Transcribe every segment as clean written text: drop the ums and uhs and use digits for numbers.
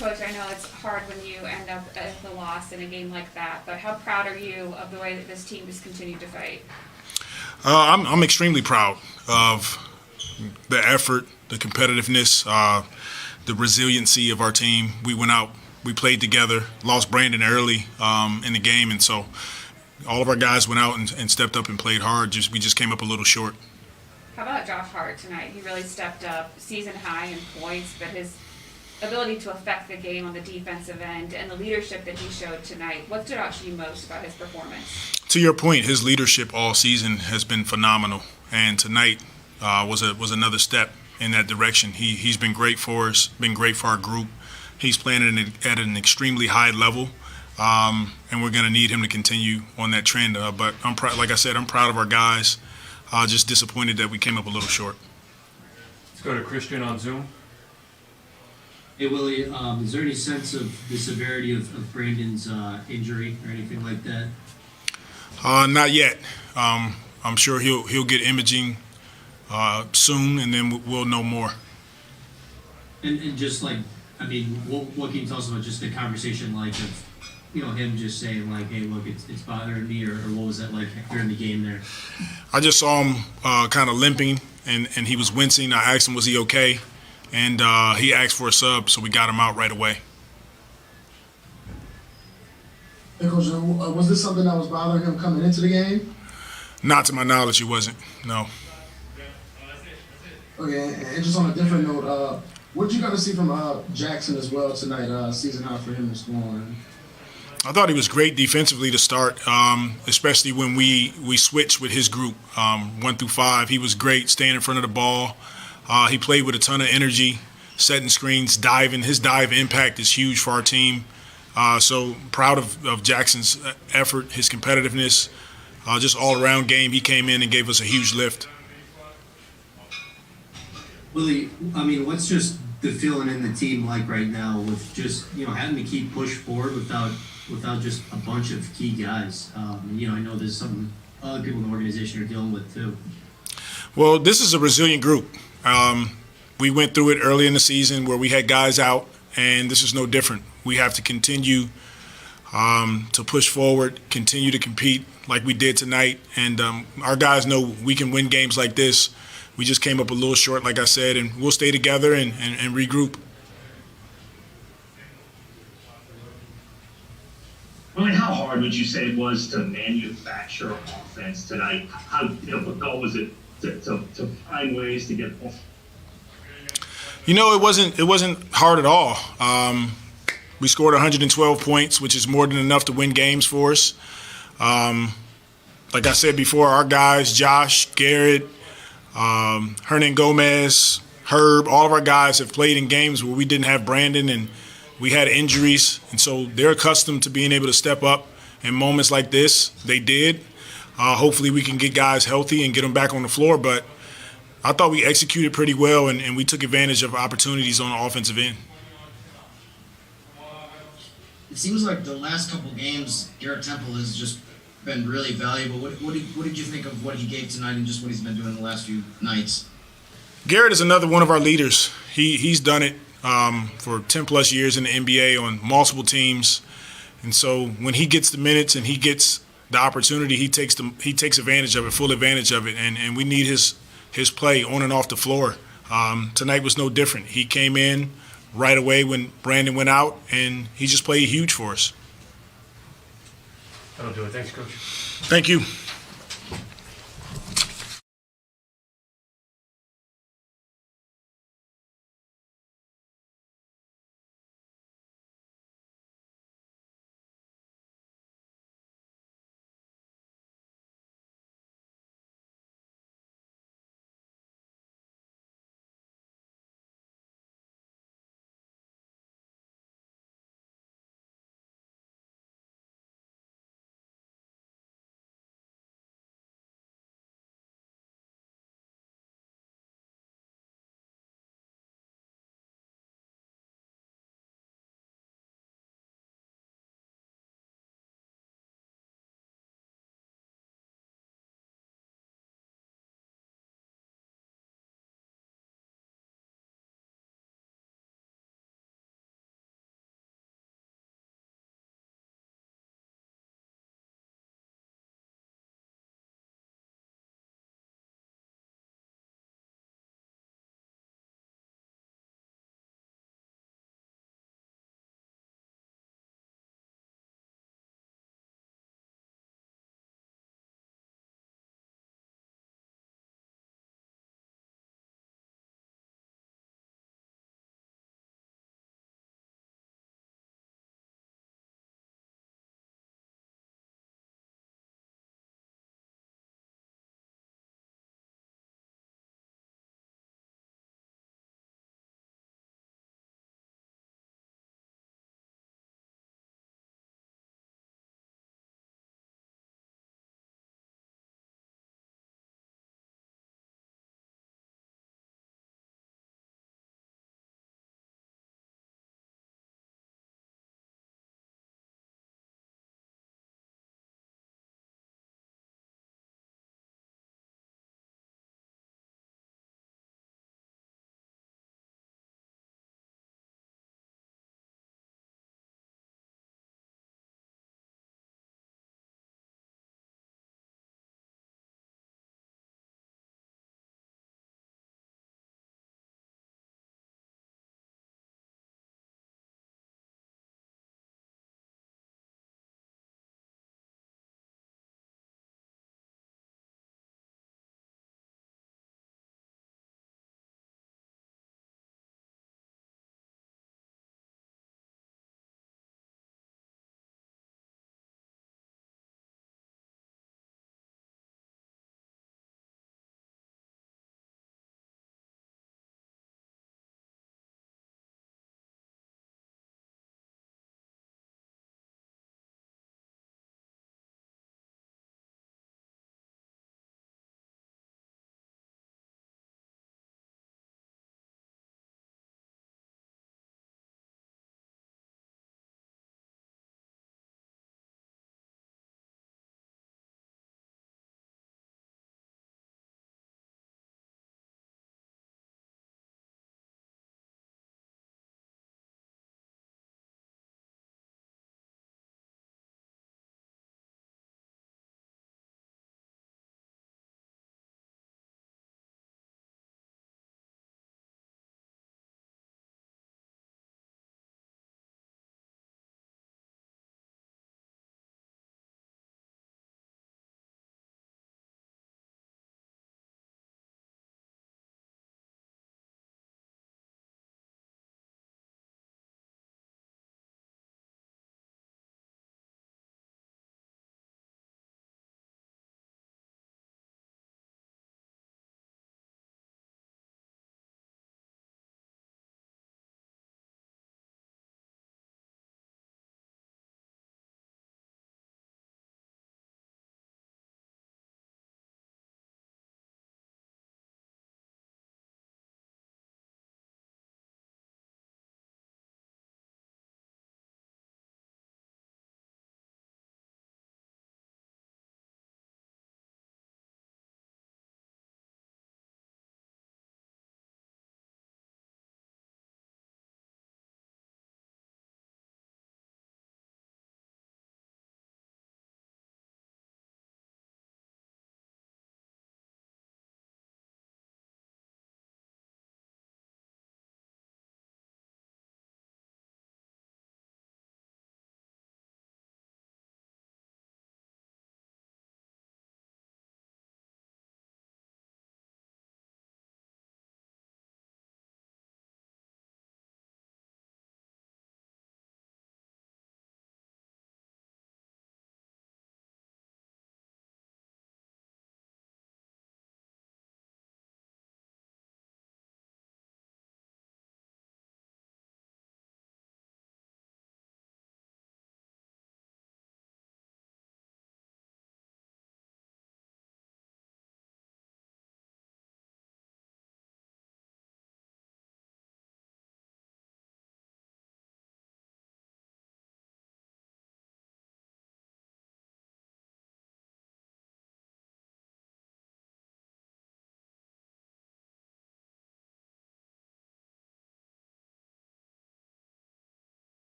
Coach, I know it's hard when you end up at the loss in a game like that, but how proud are you of the way that this team has continued to fight? I'm extremely proud of the effort, the competitiveness, the resiliency of our team. We went out, we played together, lost Brandon early in the game, and so all of our guys went out and stepped up and played hard. We just came up a little short. How about Josh Hart tonight? He really stepped up, season high in points, but his ability to affect the game on the defensive end and the leadership that he showed tonight. What stood out to you most about his performance? To your point, his leadership all season has been phenomenal, and tonight was another step in that direction. He's been great for us, been great for our group. He's playing at an extremely high level, and we're going to need him to continue on that trend. But like I said, I'm proud of our guys. Just disappointed that we came up a little short. Let's go to Christian on Zoom. Hey, Willie, is there any sense of the severity of Brandon's injury or anything like that? Not yet. I'm sure he'll get imaging soon, and then we'll know more. And just like, I mean, what can you tell us about just the conversation like of, him just saying like, hey, look, it's bothering me, or what was that like during the game there? I just saw him kind of limping, and he was wincing. I asked him, was he okay? And he asked for a sub, so we got him out right away. Hey, Coach, was this something that was bothering him coming into the game? Not to my knowledge, he wasn't, no. Okay, and just on a different note, what did you got to see from Jackson as well tonight, season high for him to score on? I thought he was great defensively to start, especially when we switched with his group, 1 through 5. He was great staying in front of the ball. He played with a ton of energy, setting screens, diving. His dive impact is huge for our team. So proud of Jackson's effort, his competitiveness, just all-around game. He came in and gave us a huge lift. Willie, I mean, what's just the feeling in the team like right now with just, having to keep push forward without just a bunch of key guys? I know there's some other people in the organization are dealing with too. Well, this is a resilient group. We went through it early in the season where we had guys out, and this is no different. We have to continue to push forward, continue to compete like we did tonight, and our guys know we can win games like this. We just came up a little short, like I said, and we'll stay together and regroup. Really, how hard would you say it was to manufacture offense tonight? How difficult was it to find ways to get off? It wasn't hard at all. We scored 112 points, which is more than enough to win games for us. Like I said before, our guys, Josh, Garrett, Hernan Gomez, Herb, all of our guys have played in games where we didn't have Brandon and we had injuries, and so they're accustomed to being able to step up in moments like this. They did. Hopefully we can get guys healthy and get them back on the floor, but I thought we executed pretty well and we took advantage of opportunities on the offensive end. It seems like the last couple games, Garrett Temple has just been really valuable. What did you think of what he gave tonight and just what he's been doing the last few nights? Garrett is another one of our leaders. He's done it for 10-plus years in the NBA on multiple teams. And so when he gets the minutes and he gets the opportunity, he takes advantage of it, full advantage of it. And we need his play on and off the floor. Tonight was no different. He came in right away when Brandon went out, and he just played huge for us. That'll do it. Thanks, Coach. Thank you.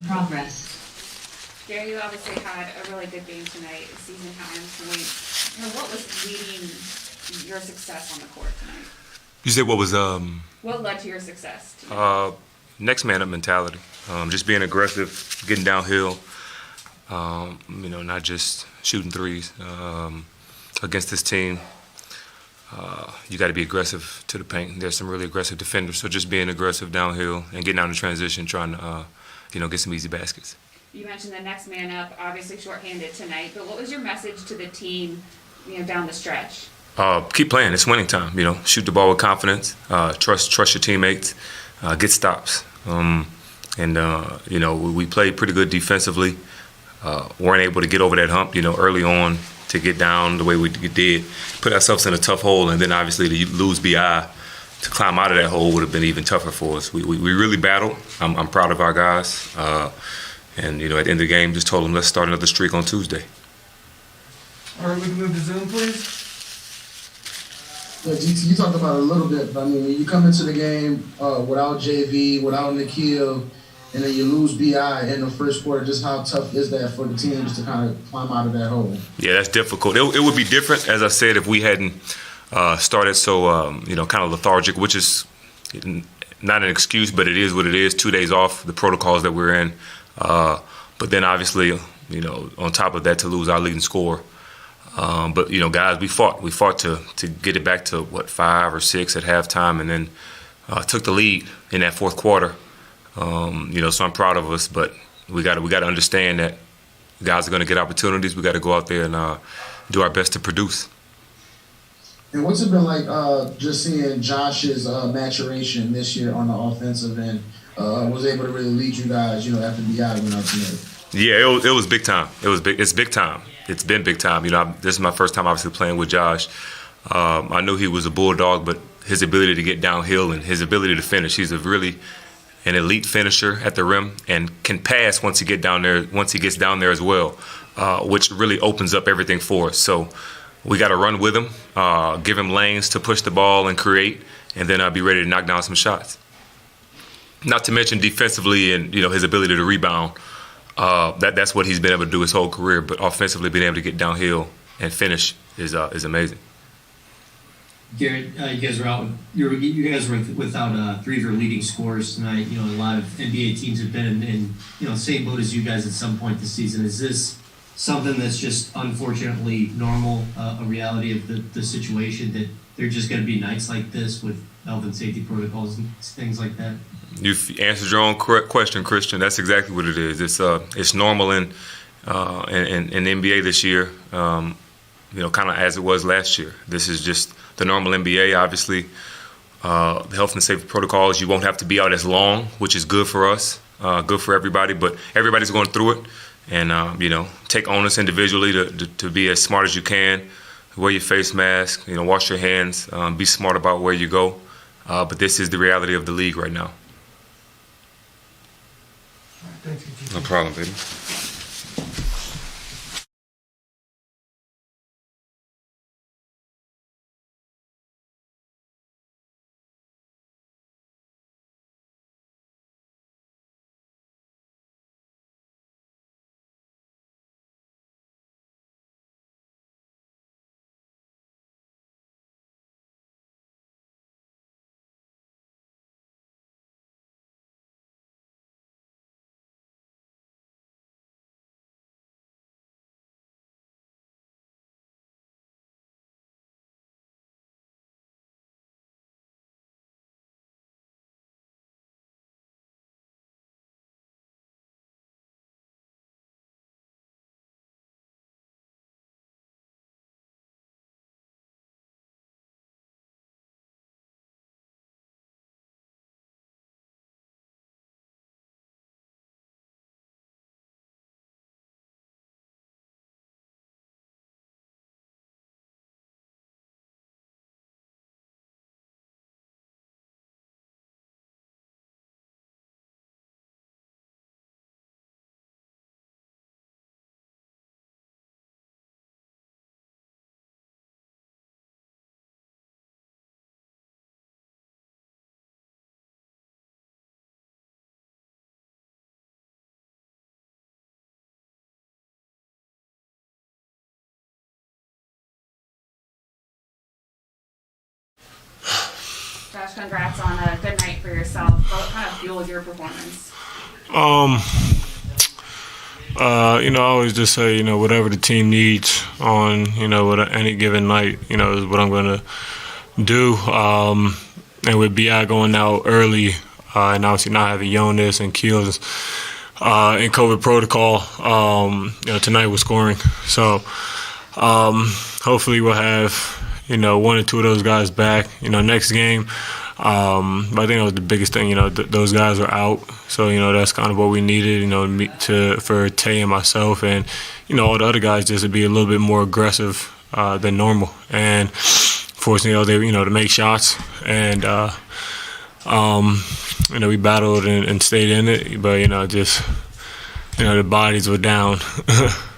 Progress. Gary, you obviously had a really good game tonight, a season high in points. What was leading your success on the court tonight? You said what was What led to your success tonight? next man up mentality. Just being aggressive, getting downhill. Not just shooting threes. Against this team, you got to be aggressive to the paint. There's some really aggressive defenders, so just being aggressive downhill and getting out in transition, trying to get some easy baskets. You mentioned the next man up, obviously shorthanded tonight, but what was your message to the team, down the stretch? Keep playing. It's winning time. Shoot the ball with confidence. Trust your teammates. Get stops. We played pretty good defensively. Weren't able to get over that hump, early on to get down the way we did. Put ourselves in a tough hole, and then obviously to lose BI, to climb out of that hole would have been even tougher for us. We really battled. I'm proud of our guys. And at the end of the game, just told them, let's start another streak on Tuesday. All right, we can move to Zoom, please. Yeah, GT, you talked about it a little bit, but I mean, when you come into the game without JV, without Nikhil, and then you lose BI in the first quarter, just how tough is that for the teams to kind of climb out of that hole? Yeah, that's difficult. It would be different, as I said, if we hadn't started so, kind of lethargic, which is not an excuse, but it is what it is. 2 days off, the protocols that we're in. But then obviously, on top of that, to lose our leading scorer. But guys, we fought to get it back to 5 or 6 at halftime, and then took the lead in that fourth quarter. So I'm proud of us, but we got to understand that guys are going to get opportunities. We got to go out there and do our best to produce. And what's it been like just seeing Josh's maturation this year on the offensive end? Was able to really lead you guys, after BI went out tonight? Yeah, it was big time. It's big time. It's been big time. This is my first time obviously playing with Josh. I knew he was a bulldog, but his ability to get downhill and his ability to finish, he's an elite finisher at the rim and can pass once he gets down there as well, which really opens up everything for us. So we got to run with him, give him lanes to push the ball and create, and then be ready to knock down some shots. Not to mention defensively and his ability to rebound. That's what he's been able to do his whole career. But offensively, being able to get downhill and finish is amazing. Garrett, you guys were out. You guys were without 3 of your leading scorers tonight. A lot of NBA teams have been in same boat as you guys at some point this season. Is this something that's just unfortunately normal, a reality of the situation, that there are just going to be nights like this with health and safety protocols and things like that? You've answered your own question, Christian. That's exactly what it is. It's normal in the NBA this year, kind of as it was last year. This is just the normal NBA. Obviously, the health and safety protocols, you won't have to be out as long, which is good for us, good for everybody. But everybody's going through it, and take onus individually to be as smart as you can. Wear your face mask, wash your hands, be smart about where you go. But this is the reality of the league right now. Thanks, GT. No problem, baby. Josh, congrats on a good night for yourself. What kind of fueled your performance? I always just say, whatever the team needs on, any given night, is what I'm going to do. And with B.I. going out early, and obviously not having Jonas and Keels in COVID protocol, tonight we're scoring. So hopefully we'll have, one or two of those guys back, next game. But I think that was the biggest thing, those guys are out. So, that's kind of what we needed, for Tay and myself and, all the other guys just to be a little bit more aggressive than normal. And fortunately, they, to make shots. And, we battled and stayed in it. But, just, the bodies were down. Of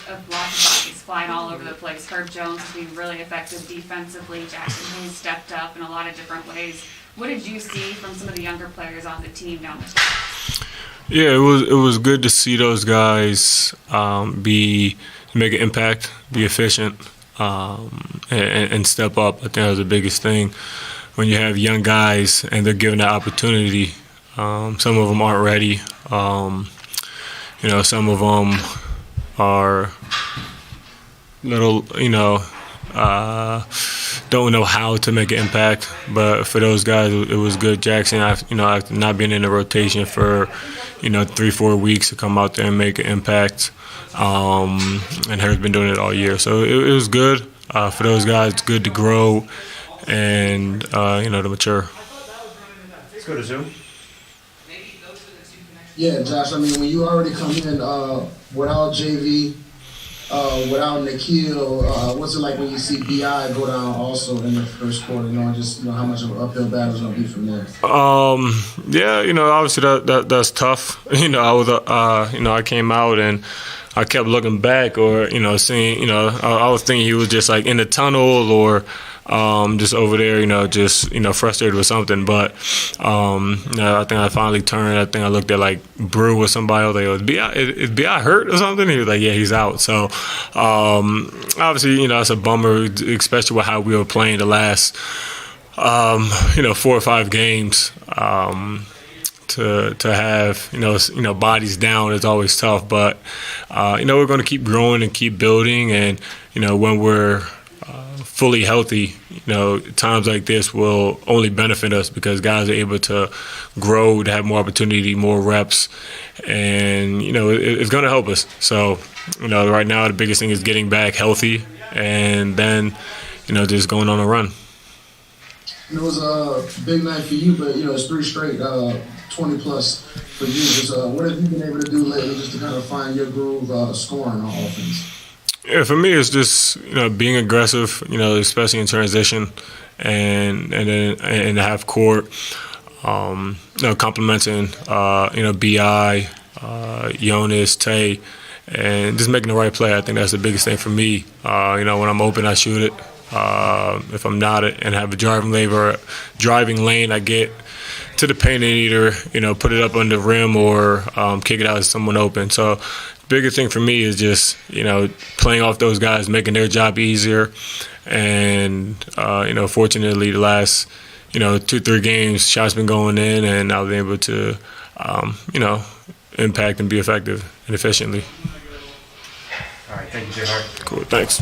lots of bodies flying all over the place. Herb Jones has been really effective defensively. Jackson Hayes stepped up in a lot of different ways. What did you see from some of the younger players on the team down the stretch? Yeah, it was good to see those guys make an impact, be efficient, and step up. I think that was the biggest thing. When you have young guys and they're given that opportunity, some of them aren't ready. Some of them are little, don't know how to make an impact. But for those guys, it was good. Jackson, after not being in the rotation for, 3-4 weeks to come out there and make an impact. And Her's been doing it all year. So it was good for those guys. It's good to grow and, to mature. Let's go to Zoom. Yeah, Josh, when you already come in without JV, without Nikhil, what's it like when you see B.I. go down also in the first quarter, just how much of an uphill battle is going to be from there? Obviously that's tough. I came out and I kept looking back or, seeing, I was thinking he was just like in the tunnel or just over there, frustrated with something. But I think I finally turned. I think I looked at like Brew or somebody. I was like, is B.I. hurt or something? He was like, yeah, he's out. So obviously, it's a bummer, especially with how we were playing the last, 4 or 5 games. To have bodies down is always tough. But we're going to keep growing and keep building. And when we're fully healthy, times like this will only benefit us because guys are able to grow, to have more opportunity, more reps, and it's going to help us. So right now the biggest thing is getting back healthy and then just going on a run. It was a big night for you, but it's 3 straight 20 plus for you. Just, what have you been able to do lately just to kind of find your groove scoring on offense? Yeah, for me, it's just being aggressive, especially in transition, and then in the half court, complimenting, B.I., Jonas, Tay, and just making the right play. I think that's the biggest thing for me. When I'm open, I shoot it. If I'm not and have a driving lane, I get to the paint and either put it up on the rim or kick it out to someone open. So biggest thing for me is just playing off those guys, making their job easier, and fortunately the last 2-3 games shots been going in, and I was able to impact and be effective and efficiently. All right, thank you, J. Hart. Cool, thanks.